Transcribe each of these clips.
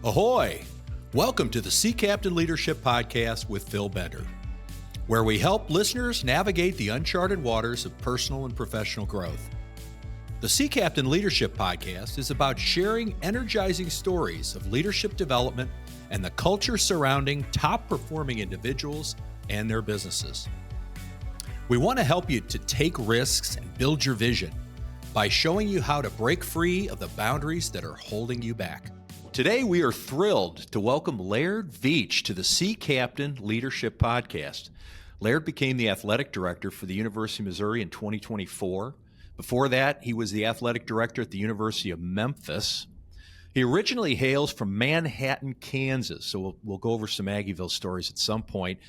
Ahoy! Welcome to the Sea Captain Leadership Podcast with Phil Bender, where we help listeners navigate the uncharted waters of personal and professional growth. The Sea Captain Leadership Podcast is about sharing energizing stories of leadership development and the culture surrounding top-performing individuals and their businesses. We want to help you to take risks and build your vision by showing you how to break free of the boundaries that are holding you back. Today, we are thrilled to welcome Laird Veatch to the Sea Captain Leadership Podcast. Laird became the athletic director for the University of Missouri in 2024. Before that, he was the athletic director at the University of Memphis. He originally hails from Manhattan, Kansas, so we'll go over some Aggieville stories at some point,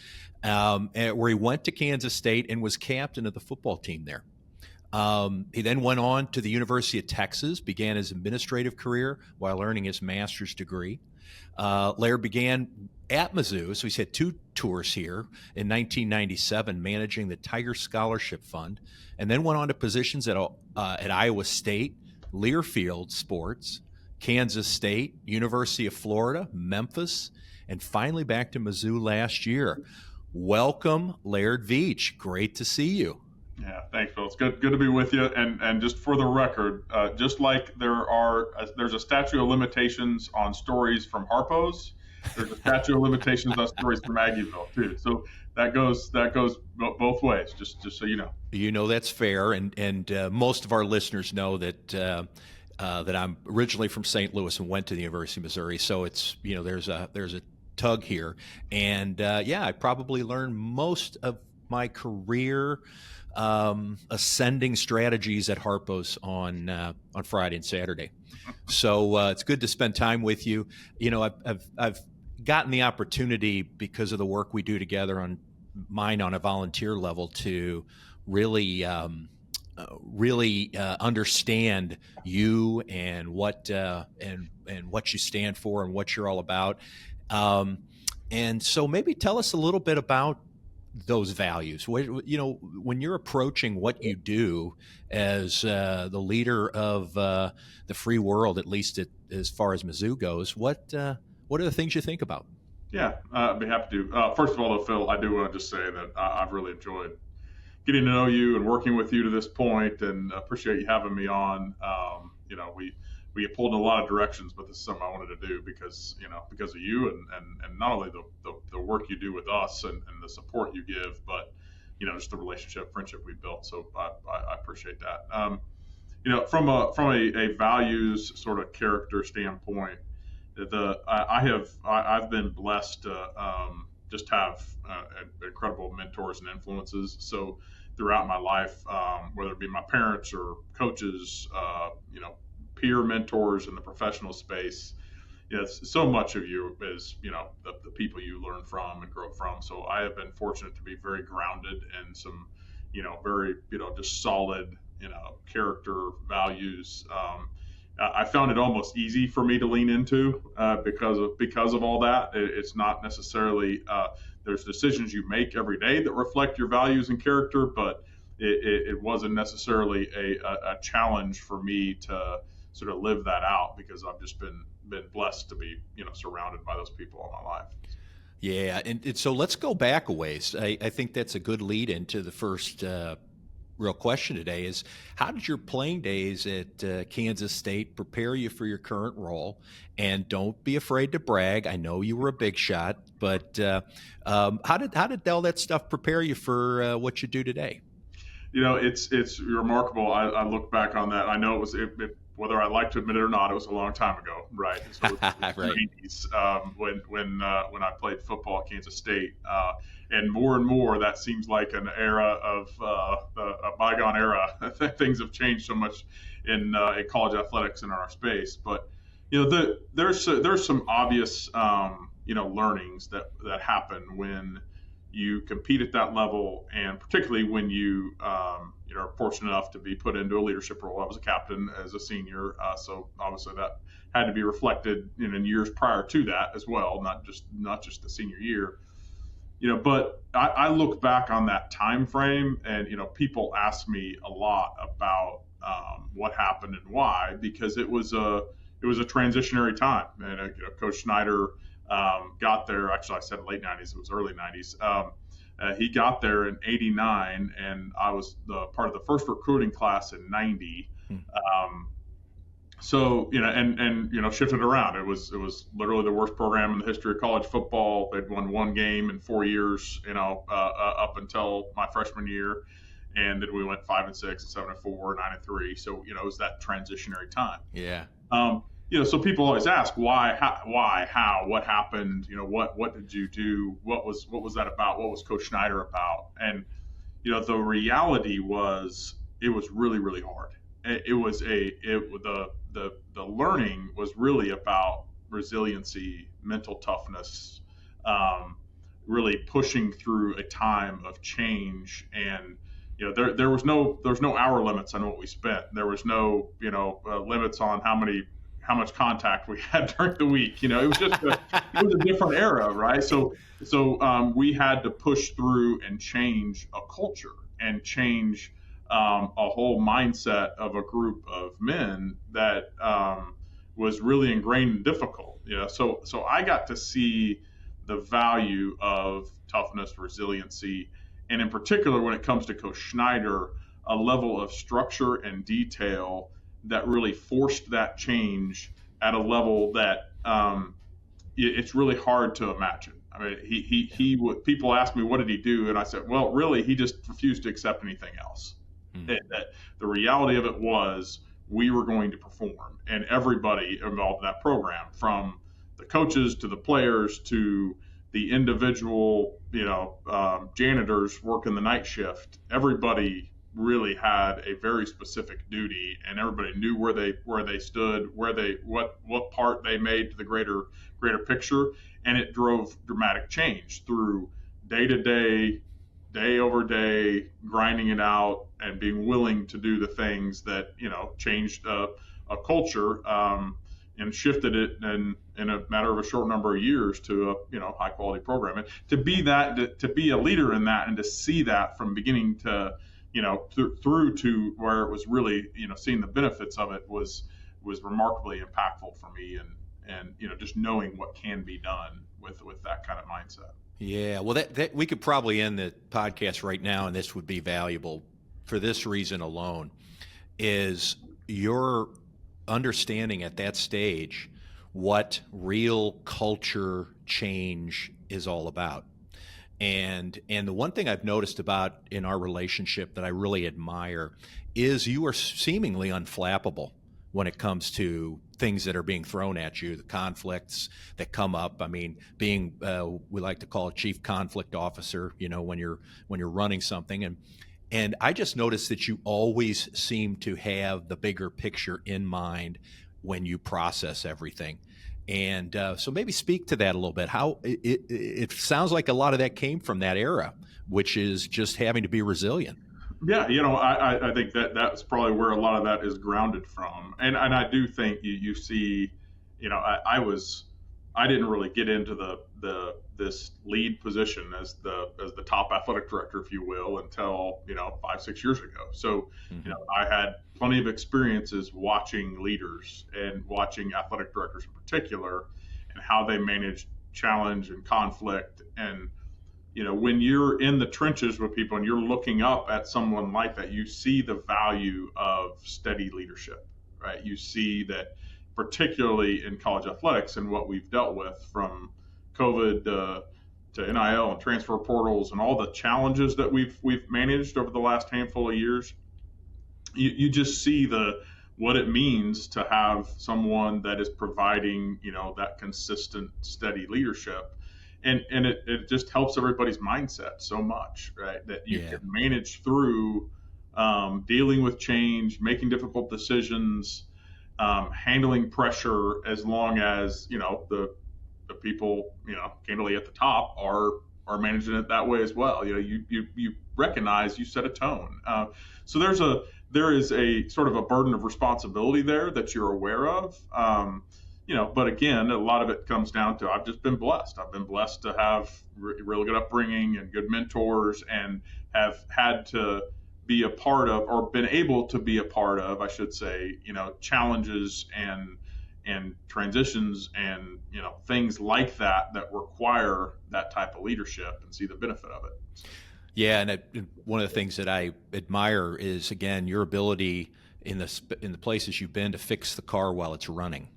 where he went to Kansas State and was captain of the football team there. He then went on to the University of Texas, began his administrative career while earning his master's degree. Laird began at Mizzou, so he's had two tours here in 1997, managing the Tiger Scholarship Fund, and then went on to positions at Iowa State, Learfield Sports, Kansas State, University of Florida, Memphis, and finally back to Mizzou last year. Welcome, Laird Veatch. Great to see you. Yeah, thanks, Phil. It's good to be with you. And just for the record, just like there's a statute of limitations on stories from Harpo's, there's a statute of limitations on stories from Aggieville too. So that goes both ways. Just so you know. You know that's fair, and most of our listeners know that that I'm originally from St. Louis and went to the University of Missouri. So it's there's a tug here, and I probably learned most of my career ascending strategies at Harpo's on Friday and Saturday. So it's good to spend time with you. I've gotten the opportunity because of the work we do together on a volunteer level to really understand you and what you stand for and what you're all about. And so maybe tell us a little bit about those values. When you're approaching what you do as the leader of the free world, at least as far as Mizzou goes, what are the things you think about? Yeah, I'd be happy to. First of all, though, Phil, I do want to just say that I've really enjoyed getting to know you and working with you to this point, and appreciate you having me on. We pulled in a lot of directions, but this is something I wanted to do because of you and not only the work you do with us and the support you give, but just the friendship we built. So I appreciate that. From a values sort of character standpoint, I've been blessed to just have incredible mentors and influences. So throughout my life, whether it be my parents or coaches, peer mentors in the professional space, so much of you is the people you learn from and grow from. So I have been fortunate to be very grounded in some very just solid character values. I found it almost easy for me to lean into because of all that. It's not necessarily there's decisions you make every day that reflect your values and character, but it wasn't necessarily a challenge for me to sort of live that out because I've just been blessed to be surrounded by those people all my life. Yeah, and so let's go back a ways. I think that's a good lead into the first real question today is, how did your playing days at Kansas State prepare you for your current role? And don't be afraid to brag. I know you were a big shot, but how did all that stuff prepare you for what you do today? It's remarkable. I look back on that. I know it was whether I like to admit it or not, it was a long time ago, right? So it was the 80s, when I played football at Kansas State, and more that seems like an era of a bygone era. Things have changed so much in college athletics and in our space, but there's some obvious learnings that happen when you compete at that level, and particularly when you are fortunate enough to be put into a leadership role. I was a captain as a senior, so obviously that had to be reflected in years prior to that as well, not just the senior year. But I look back on that time frame, and people ask me a lot about what happened and why, because it was a was a transitionary time, and Coach Schneider got there. Actually, I said late '90s; it was early '90s. He got there in '89, and I was part of the first recruiting class in '90. So, and shifted around. It was literally the worst program in the history of college football. They'd won one game in 4 years, up until my freshman year. And then we went 5-6, 7-4, 9-3. So, it was that transitionary time. Yeah. So people always ask why, how, what happened? What did you do? What was that about? What was Coach Schneider about? And, the reality was it was really, really hard. The learning was really about resiliency, mental toughness, really pushing through a time of change. And there was no hour limits on what we spent. There was no limits on how much contact we had during the week. It was just it was a different era, right? So we had to push through and change a culture and change a whole mindset of a group of men that was really ingrained and difficult. So I got to see the value of toughness, resiliency, and in particular when it comes to Coach Schneider, a level of structure and detail that really forced that change at a level that it's really hard to imagine. I mean, he would, people ask me, what did he do? And I said, well, really, he just refused to accept anything else. That the reality of it was we were going to perform, and everybody involved in that program, from the coaches to the players to the individual, janitors working the night shift, everybody really had a very specific duty, and everybody knew where they stood, what part they made to the greater picture, and it drove dramatic change through day-to-day, day over day, grinding it out and being willing to do the things that changed a culture and shifted it in a matter of a short number of years to a high quality program. And to be a leader in that and to see that from beginning to through to where it was really seeing the benefits of it was remarkably impactful for me, and just knowing what can be done with that kind of mindset. Yeah, well, that we could probably end the podcast right now, and this would be valuable for this reason alone, is your understanding at that stage what real culture change is all about. And the one thing I've noticed about in our relationship that I really admire is you are seemingly unflappable when it comes to things that are being thrown at you, the conflicts that come up. I mean, being we like to call it chief conflict officer, when you're running something, and I just noticed that you always seem to have the bigger picture in mind when you process everything. And so maybe speak to that a little bit. How it sounds like a lot of that came from that era, which is just having to be resilient. Yeah, I think that's probably where a lot of that is grounded from, and I do think you see, I didn't really get into this lead position as the top athletic director, if you will, until 5-6 years ago. So I had plenty of experiences watching leaders and watching athletic directors in particular, and how they manage challenge and conflict. And when you're in the trenches with people and you're looking up at someone like that, you see the value of steady leadership, right? You see that, particularly in college athletics and what we've dealt with from COVID to NIL and transfer portals and all the challenges that we've managed over the last handful of years. You just see what it means to have someone that is providing, that consistent, steady leadership. And it just helps everybody's mindset so much, right? That you can manage through dealing with change, making difficult decisions, handling pressure, as long as the people candidly at the top are managing it that way as well. You recognize, you set a tone. So there is a sort of a burden of responsibility there that you're aware of. But again, a lot of it comes down to, I've just been blessed. I've been blessed to have really good upbringing and good mentors, and have had to be a part of, or been able to be a part of, I should say, challenges and transitions and things like that require that type of leadership and see the benefit of it. Yeah, and one of the things that I admire is, again, your ability in the places you've been to fix the car while it's running,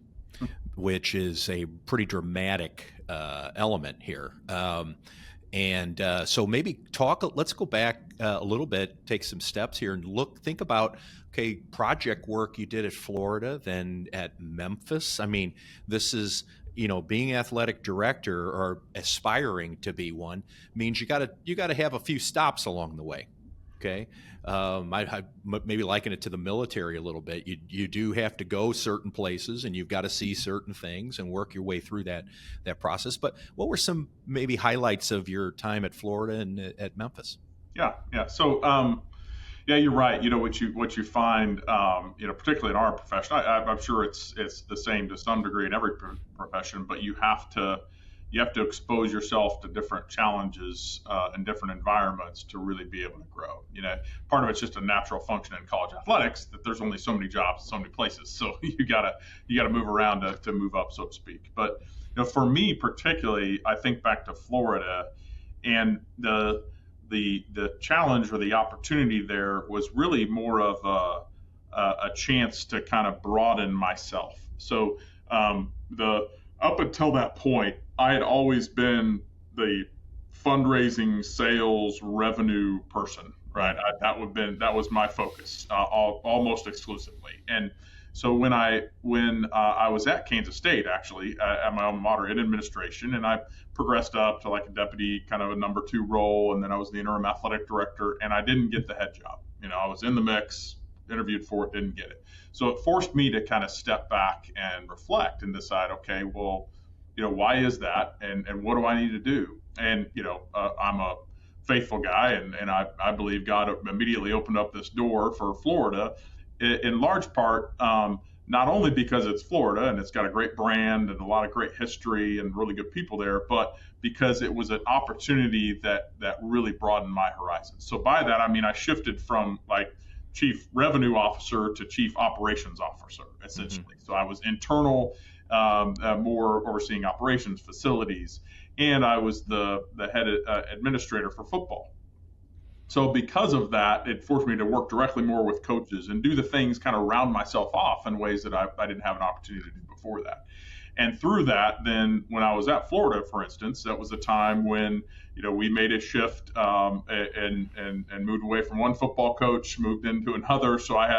which is a pretty dramatic element here. So maybe let's go back a little bit, take some steps here and think about, okay, project work you did at Florida, then at Memphis. I mean, this is, being athletic director or aspiring to be one means you got to have a few stops along the way. Okay. I maybe liken it to the military a little bit. You do have to go certain places and you've got to see certain things and work your way through that process. But what were some maybe highlights of your time at Florida and at Memphis? Yeah. So, yeah, you're right. What you find, particularly in our profession, I'm sure it's the same to some degree in every profession, but you have to expose yourself to different challenges and different environments to really be able to grow. Part of it's just a natural function in college athletics that there's only so many jobs, so many places. So you gotta move around to move up, so to speak. But for me particularly, I think back to Florida, and the challenge or the opportunity there was really more of a chance to kind of broaden myself. So up until that point, I had always been the fundraising, sales, revenue person, right? That was my focus almost exclusively. And so when I was at Kansas State, actually at my alma mater in administration, and I progressed up to like a deputy, kind of a number 2 role, and then I was the interim athletic director, and I didn't get the head job. I was in the mix, interviewed for it, didn't get it. So it forced me to kind of step back and reflect and decide, okay, well, why is that, and what do I need to do? And I'm a faithful guy, and I believe God immediately opened up this door for Florida, in large part, not only because it's Florida and it's got a great brand and a lot of great history and really good people there, but because it was an opportunity that really broadened my horizons. So by that, I mean, I shifted from like chief revenue officer to chief operations officer, essentially. Mm-hmm. So I was internal, more overseeing operations, facilities, and I was the head administrator for football. So because of that, it forced me to work directly more with coaches and do the things, kind of round myself off in ways that I didn't have an opportunity to do before that. And through that, then when I was at Florida, for instance, that was a time when, we made a shift and moved away from one football coach, moved into another. So I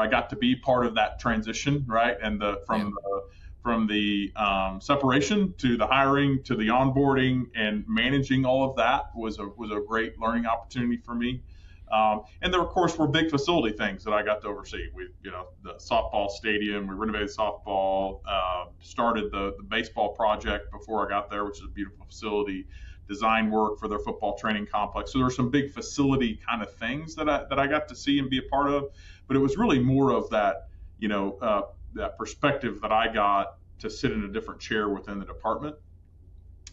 got to be part of that transition, right? And from the separation to the hiring to the onboarding and managing all of that was a great learning opportunity for me. And there, of course, were big facility things that I got to oversee. The softball stadium, we renovated softball, started the baseball project before I got there, which is a beautiful facility, design work for their football training complex. So there were some big facility kind of things that I got to see and be a part of. But it was really more of that, that perspective that I got to sit in a different chair within the department.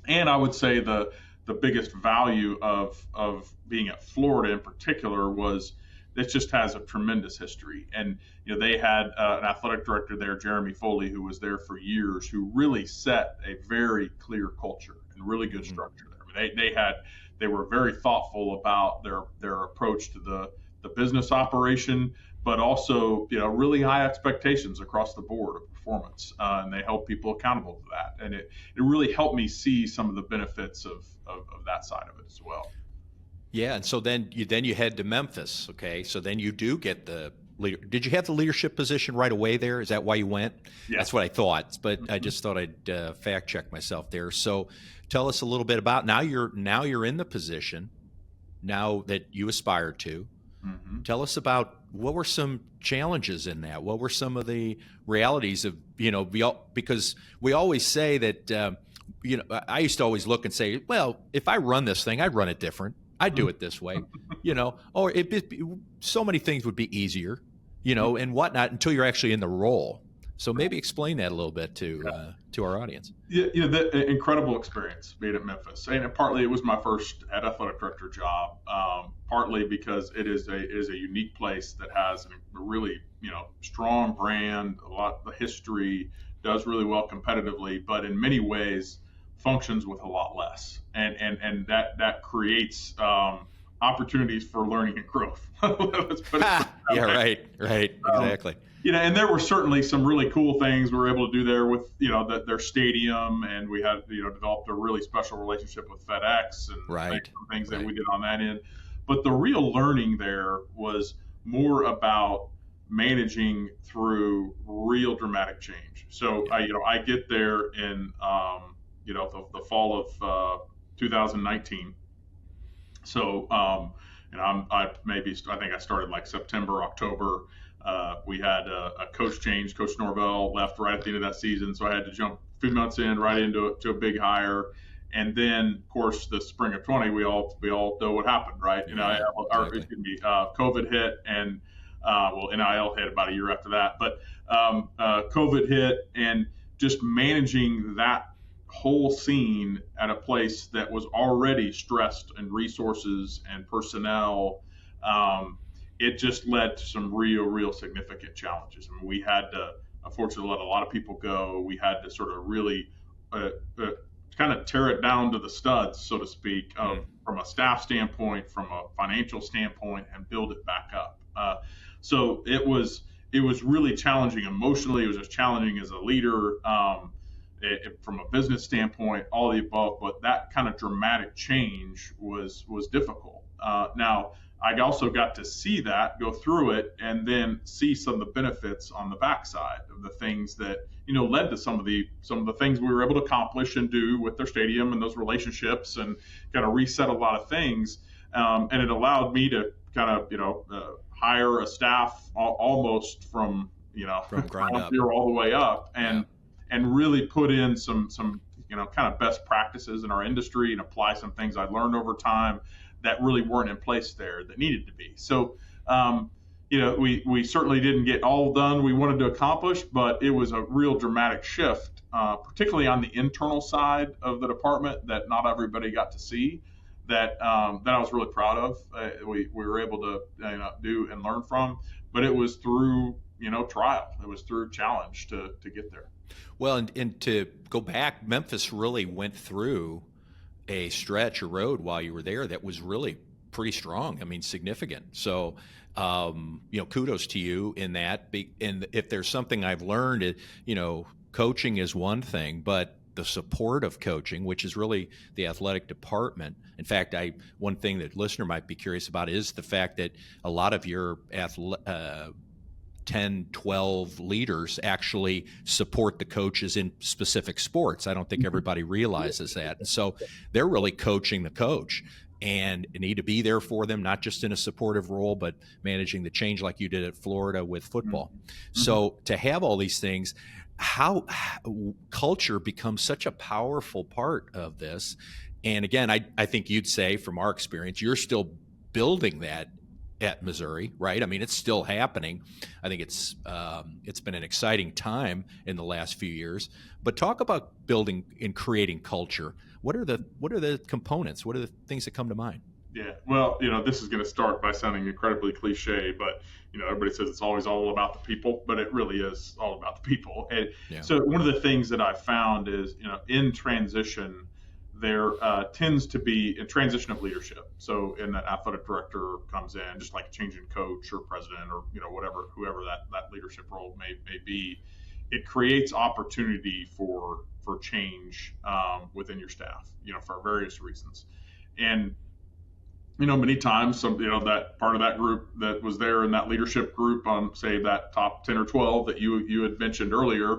And I would say the biggest value of being at Florida in particular was it just has a tremendous history. And, they had an athletic director there, Jeremy Foley, who was there for years, who really set a very clear culture and really good structure there. I mean, they were very thoughtful about their approach to the business operation, but also, really high expectations across the board of performance, and they held people accountable to that. And it really helped me see some of the benefits of that side of it as well. Yeah, and so then you head to Memphis. Okay, so then you do get the leader. Did you have the leadership position right away there? Is that why you went? Yeah. That's what I thought, but I just thought I'd fact check myself there. So tell us a little bit about now you're in the position now that you aspire to. Mm-hmm. Tell us about what were some challenges in that? What were some of the realities of, because we always say that, I used to always look and say, well, if I run this thing, I'd run it different. I'd do it this way, or so many things would be easier, and whatnot until you're actually in the role. So maybe explain that a little bit to our audience. Yeah, the incredible experience being at Memphis, and partly it was my first head athletic director job. Partly because it is a unique place that has a really strong brand, a lot of history, does really well competitively, but in many ways functions with a lot less, and that creates opportunities for learning and growth. Let's put it yeah, right, exactly. And there were certainly some really cool things we were able to do there with their stadium, and we had developed a really special relationship with FedEx and things that we did on that end. But the real learning there was more about managing through real dramatic change. So I get there in the fall of 2019. So I think I started like September, October. We had a coach change. Coach Norvell left right at the end of that season, so I had to jump a few months in right into a big hire. And then, of course, the spring of 20, we all know what happened, right? Exactly. COVID hit, and NIL hit about a year after that. But COVID hit, and just managing that whole scene at a place that was already stressed in resources and personnel, it just led to some real significant challenges. I mean, we had to, unfortunately, let a lot of people go. We had to sort of really kind of tear it down to the studs, so to speak, from a staff standpoint, from a financial standpoint, and build it back up. So it was really challenging emotionally. It was just challenging as a leader, from a business standpoint, all the above. But that kind of dramatic change was difficult. Now, I also got to see that, go through it, and then see some of the benefits on the backside of the things that led to some of the things we were able to accomplish and do with their stadium and those relationships, and kind of reset a lot of things. And it allowed me to kind of hire a staff almost from ground up, all the way up, and really put in some kind of best practices in our industry and apply some things I learned over time that really weren't in place there that needed to be. So, we certainly didn't get all done we wanted to accomplish, but it was a real dramatic shift, particularly on the internal side of the department that not everybody got to see, that I was really proud of. We were able to do and learn from, but it was through trial. It was through challenge to get there. Well, and to go back, Memphis really went through a stretch, a road while you were there that was really pretty strong. I mean, significant. So, kudos to you in that. And if there's something I've learned, coaching is one thing, but the support of coaching, which is really the athletic department. In fact, one thing that listener might be curious about is the fact that a lot of your 10, 12 leaders actually support the coaches in specific sports. I don't think everybody realizes that. And so they're really coaching the coach and need to be there for them, not just in a supportive role, but managing the change like you did at Florida with football. Mm-hmm. So to have all these things, how culture becomes such a powerful part of this. And again, I think you'd say from our experience, you're still building that at Missouri, right? I mean, it's still happening. I think it's been an exciting time in the last few years. But talk about building and creating culture. What are the components? What are the things that come to mind? Yeah, well, this is going to start by sounding incredibly cliche, but everybody says it's always all about the people, but it really is all about the people. And so one of the things that I found is, in transition, there tends to be a transition of leadership. So in that athletic director comes in, just like a change in coach or president or whoever that leadership role may be, it creates opportunity for change within your staff, for various reasons. And many times that part of that group that was there in that leadership group on, say, that top 10 or 12 that you had mentioned earlier,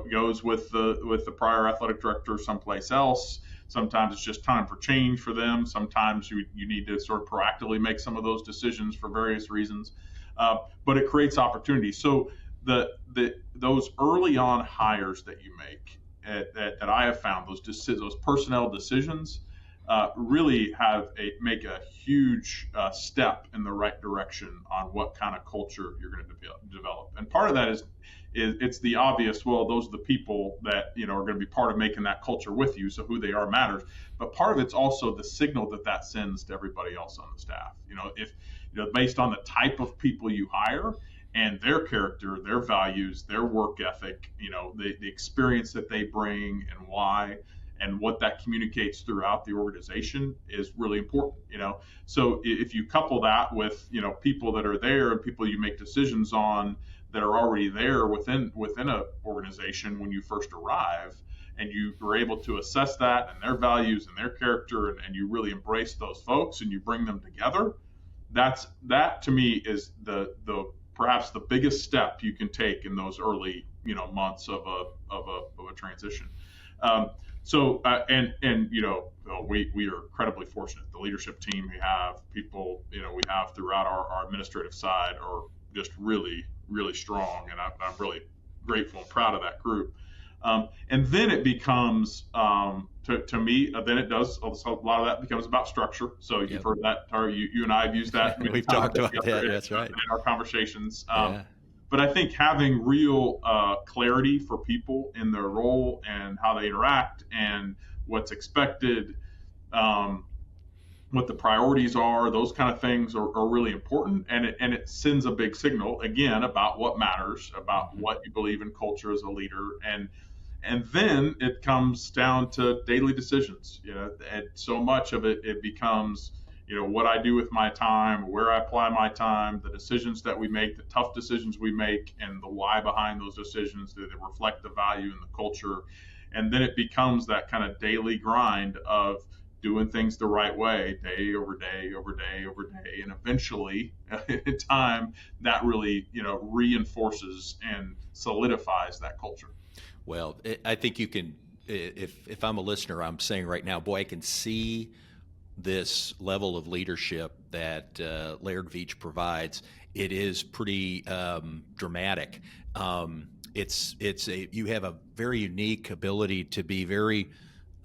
goes with the prior athletic director someplace else. Sometimes it's just time for change for them. Sometimes you need to sort of proactively make some of those decisions for various reasons. But it creates opportunity. So those early on hires that you make that I have found, those personnel decisions, really make a huge step in the right direction on what kind of culture you're going to develop. And part of that is it's the obvious. Well, those are the people that are going to be part of making that culture with you. So who they are matters. But part of it's also the signal that sends to everybody else on the staff. If based on the type of people you hire and their character, their values, their work ethic, the experience that they bring and why, and what that communicates throughout the organization is really important. So if you couple that with people that are there and people you make decisions on that are already there within a organization when you first arrive, and you are able to assess that and their values and their character, and you really embrace those folks and you bring them together, that to me is the perhaps the biggest step you can take in those early months of a transition. We are incredibly fortunate. The leadership team we have, people we have throughout our administrative side are just really, really strong, and I'm really grateful and proud of that group. And then it becomes, to me, then it does, a lot of that becomes about structure. So you've heard that, or you and I have used that. We've talked about that, that's right. In our conversations. But I think having real clarity for people in their role and how they interact and what's expected, what the priorities are, those kind of things are really important. And it sends a big signal, again, about what matters, about what you believe in culture as a leader. And then it comes down to daily decisions. And so much of it becomes, what I do with my time, where I apply my time, the decisions that we make, the tough decisions we make, and the why behind those decisions, that reflect the value and the culture. And then it becomes that kind of daily grind of doing things the right way, day over day over day over day. And eventually, in time, that really, reinforces and solidifies that culture. Well, I think you can, if I'm a listener, I'm saying right now, boy, I can see this level of leadership that Laird Veatch provides. It is pretty dramatic. You have a very unique ability to be very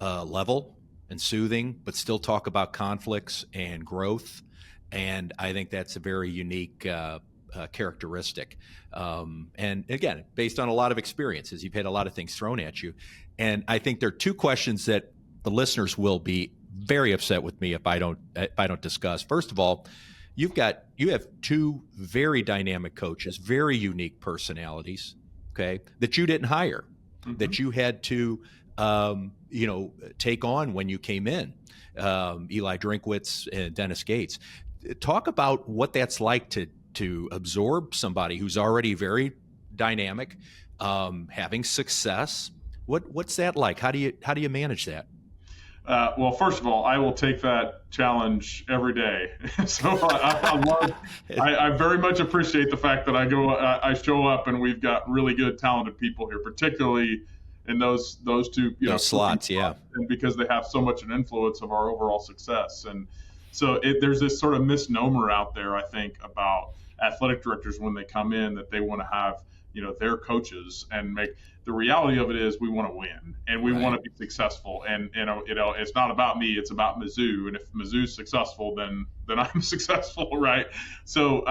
level and soothing, but still talk about conflicts and growth. And I think that's a very unique characteristic. And again, based on a lot of experiences, you've had a lot of things thrown at you. And I think there are two questions that the listeners will be very upset with me if I don't discuss. First of all, you have two very dynamic coaches, very unique personalities, okay, that you didn't hire, that you had to take on when you came in, Eli Drinkwitz and Dennis Gates. Talk about what that's like to absorb somebody who's already very dynamic, having success. What's that like? How do you manage that? Well, first of all, I will take that challenge every day. So I very much appreciate the fact that I show up and we've got really good, talented people here, particularly in those two those slots, yeah, and because they have so much an influence of our overall success. And so there's this sort of misnomer out there, I think, about athletic directors when they come in, that they want to have their coaches, and the reality of it is we want to win and we want to be successful, and it's not about me, it's about Mizzou, and if Mizzou's successful, then I'm successful, right? So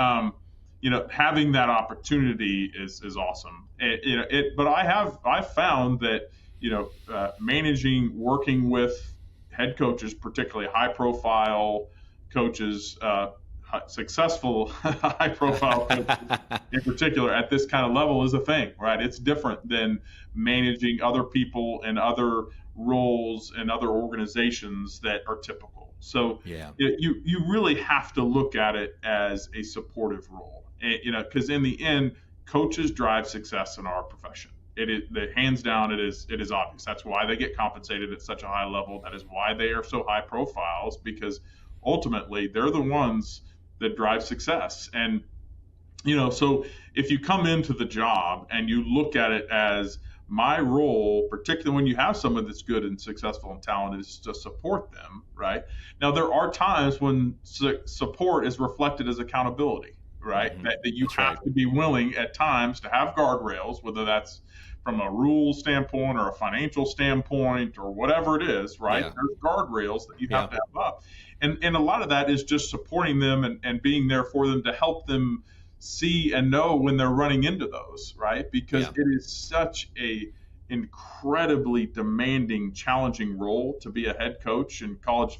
having that opportunity is awesome. But I've found that working with head coaches, particularly high profile coaches, successful high profile coaches in particular at this kind of level, is a thing, right? It's different than managing other people in other roles and other organizations that are typical. So you really have to look at it as a supportive role, because in the end, coaches drive success in our profession. It is hands down. It is obvious. That's why they get compensated at such a high level. That is why they are so high profiles, because ultimately they're the ones that drive success. And so if you come into the job and you look at it as my role, particularly when you have someone that's good and successful and talented, is to support them, right? Now, there are times when support is reflected as accountability, right? Mm-hmm. That you That's have right. to be willing at times to have guardrails, whether that's from a rule standpoint or a financial standpoint or whatever it is, right? Yeah. There's guardrails that you Yeah. have to have up. And a lot of that is just supporting them and being there for them to help them see and know when they're running into those, right? Because Yeah. it is such a incredibly demanding, challenging role to be a head coach in college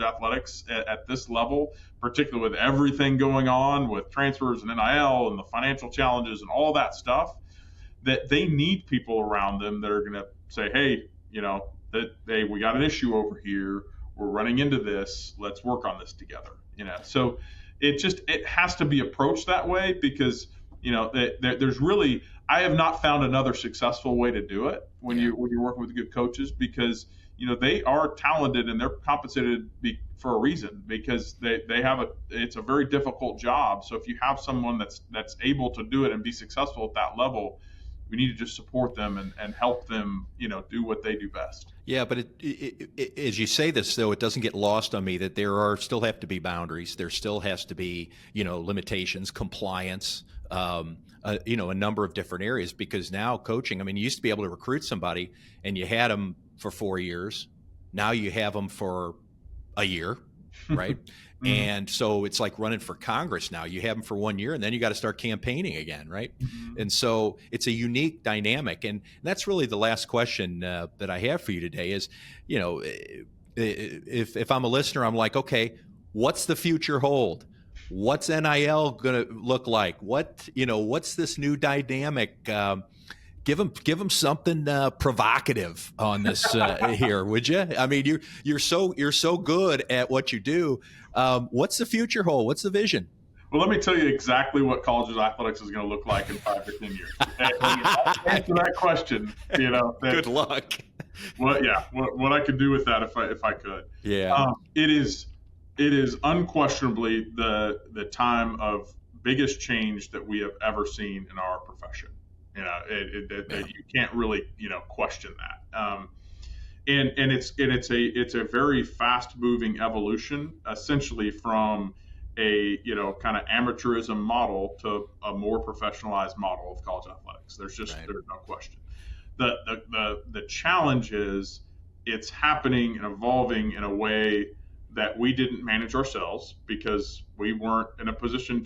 athletics at this level, particularly with everything going on with transfers and NIL and the financial challenges and all that stuff. That they need people around them that are going to say, hey, hey, we got an issue over here. We're running into this. Let's work on this together. So it has to be approached that way because there's really, I have not found another successful way to do it when you're working with good coaches because they are talented and they're compensated for a reason because they have it's a very difficult job. So if you have someone that's able to do it and be successful at that level, we need to just support them and help them, do what they do best. Yeah, but as you say this, though, it doesn't get lost on me that there still have to be boundaries. There still has to be, limitations, compliance, a number of different areas. Because now coaching, I mean, you used to be able to recruit somebody and you had them for 4 years. Now you have them for a year, right? Mm-hmm. And so it's like running for Congress now. You have them for 1 year and then you got to start campaigning again, right? Mm-hmm. And so it's a unique dynamic. And that's really the last question that I have for you today is, if I'm a listener, I'm like, okay, what's the future hold? What's NIL going to look like? What's this new dynamic? Give them something provocative on this here, would you? I mean, you're so good at what you do. What's the future hold? What's the vision? Well, let me tell you exactly what college athletics is going to look like in 5 to 10 years. And answer that question, Good luck. What I could do with that if I could. Yeah. It is unquestionably the time of biggest change that we have ever seen in our profession. You can't really question that. And it's a very fast moving evolution, essentially from a kind of amateurism model to a more professionalized model of college athletics. There's no question. The challenge is it's happening and evolving in a way that we didn't manage ourselves because we weren't in a position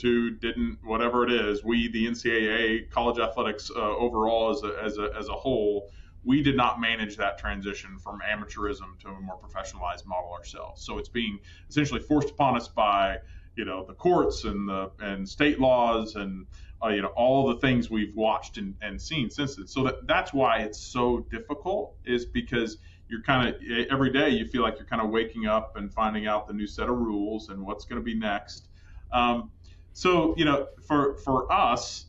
whatever it is, we, the NCAA, college athletics overall as a whole, we did not manage that transition from amateurism to a more professionalized model ourselves. So it's being essentially forced upon us by the courts and state laws and all the things we've watched and seen since then. So that's why it's so difficult, is because you're kind of every day you feel like you're kind of waking up and finding out the new set of rules and what's going to be next. So for us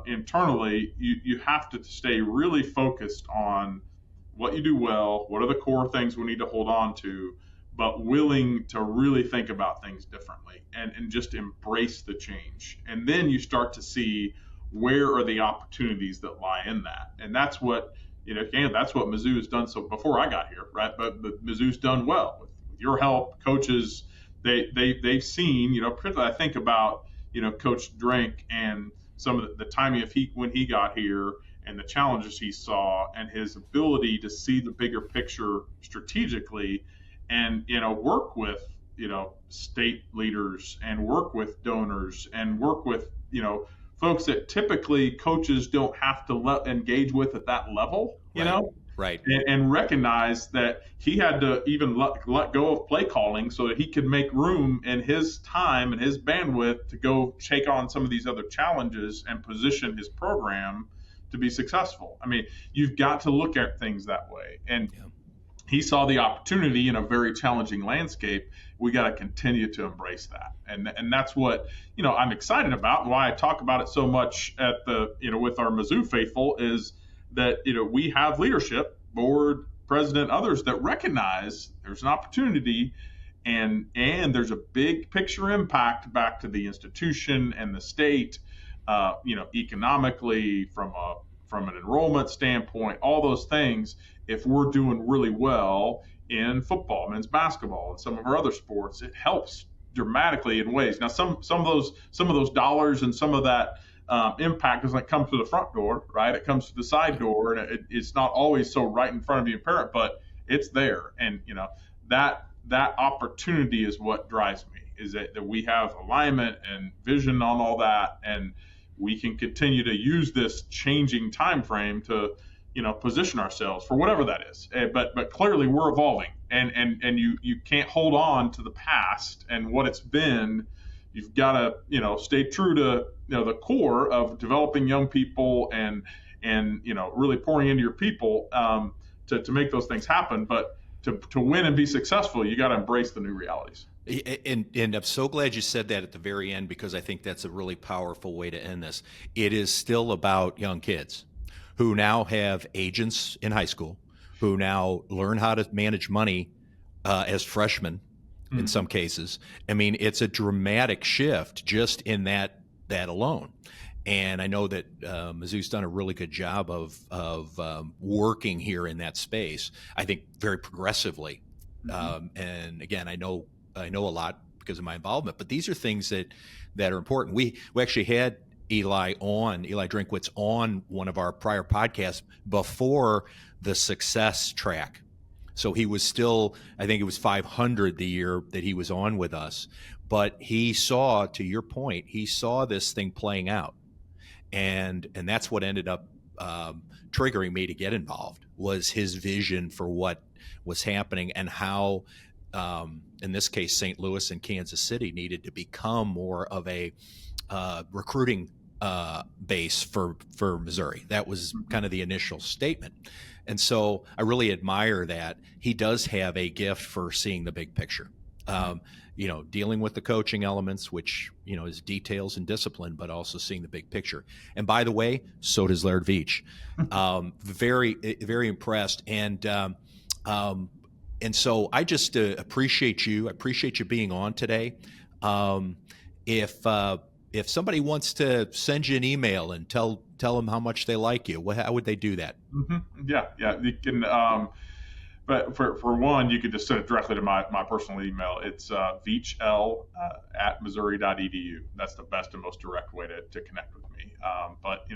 internally, you have to stay really focused on what you do well, what are the core things we need to hold on to, but willing to really think about things differently and just embrace the change. And then you start to see where are the opportunities that lie in that. And that's what that's what Mizzou has done. So before I got here, right? But Mizzou's done well with your help, coaches. They've seen, particularly I think about, Coach Drink and some of the timing of when he got here and the challenges he saw and his ability to see the bigger picture strategically and, work with, state leaders and work with donors and work with, folks that typically coaches don't have to engage with at that level, Right. And recognize that he had to even let go of play calling so that he could make room in his time and his bandwidth to go take on some of these other challenges and position his program to be successful. I mean, you've got to look at things that way. And he saw the opportunity in a very challenging landscape. We got to continue to embrace that. And that's what, I'm excited about, and why I talk about it so much at with our Mizzou faithful is that, we have leadership, board, president, others that recognize there's an opportunity and there's a big picture impact back to the institution and the state, economically, from an enrollment standpoint, all those things. If we're doing really well in football, men's basketball, and some of our other sports, it helps dramatically in ways. Now, some of those dollars and some of that impact doesn't come to the front door, right? It comes to the side door, and it's not always so right in front of you, parent, but it's there. And that opportunity is what drives me, is that we have alignment and vision on all that, and we can continue to use this changing time frame to position ourselves for whatever that is. But clearly we're evolving, and you can't hold on to the past and what it's been. You've got to stay true to the core of developing young people and really pouring into your people to make those things happen. But to win and be successful, you got to embrace the new realities. And I'm so glad you said that at the very end, because I think that's a really powerful way to end this. It is still about young kids who now have agents in high school, who now learn how to manage money as freshmen in some cases. I mean, it's a dramatic shift just in that alone. And I know that Mizzou's done a really good job of working here in that space, I think very progressively. And again, I know a lot because of my involvement, but these are things that are important. We actually had Eli Drinkwitz on one of our prior podcasts before the success track. So he was still, I think it was 500 the year that he was on with us, but he saw, to your point, he saw this thing playing out. And that's what ended up triggering me to get involved, was his vision for what was happening and how, in this case, St. Louis and Kansas City needed to become more of a recruiting base for Missouri. That was kind of the initial statement. And so I really admire that. He does have a gift for seeing the big picture, dealing with the coaching elements, which, is details and discipline, but also seeing the big picture. And by the way, so does Laird Veatch. Very, very impressed. And so I just appreciate you. I appreciate you being on today. If somebody wants to send you an email and tell them how much they like you, how would they do that? Yeah, you can. But for one, you could just send it directly to my personal email. It's veachL at missouri.edu. That's the best and most direct way to connect with me. But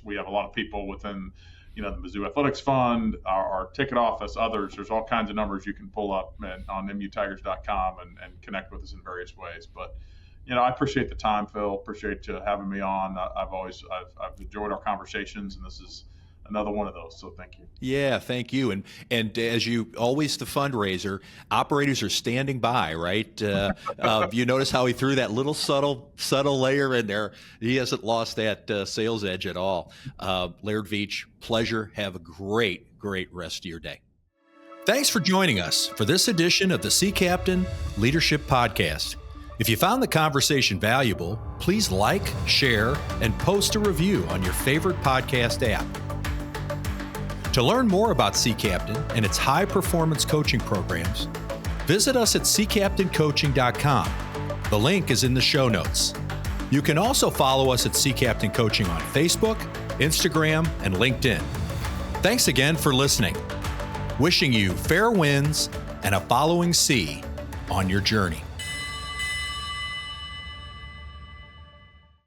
we have a lot of people within the Mizzou Athletics Fund, our ticket office, others. There's all kinds of numbers you can pull up on mutigers.com and connect with us in various ways. But I appreciate the time, Phil. Appreciate you having me on. I've enjoyed our conversations, and this is another one of those. So thank you. Yeah, thank you. And as you always, the fundraiser, operators are standing by, right? You notice how he threw that little subtle layer in there. He hasn't lost that sales edge at all. Laird Veatch, pleasure. Have a great rest of your day. Thanks for joining us for this edition of the Sea Captain Leadership Podcast. If you found the conversation valuable, please like, share, and post a review on your favorite podcast app. To learn more about Sea Captain and its high-performance coaching programs, visit us at seacaptaincoaching.com. The link is in the show notes. You can also follow us at Sea Captain Coaching on Facebook, Instagram, and LinkedIn. Thanks again for listening. Wishing you fair winds and a following sea on your journey.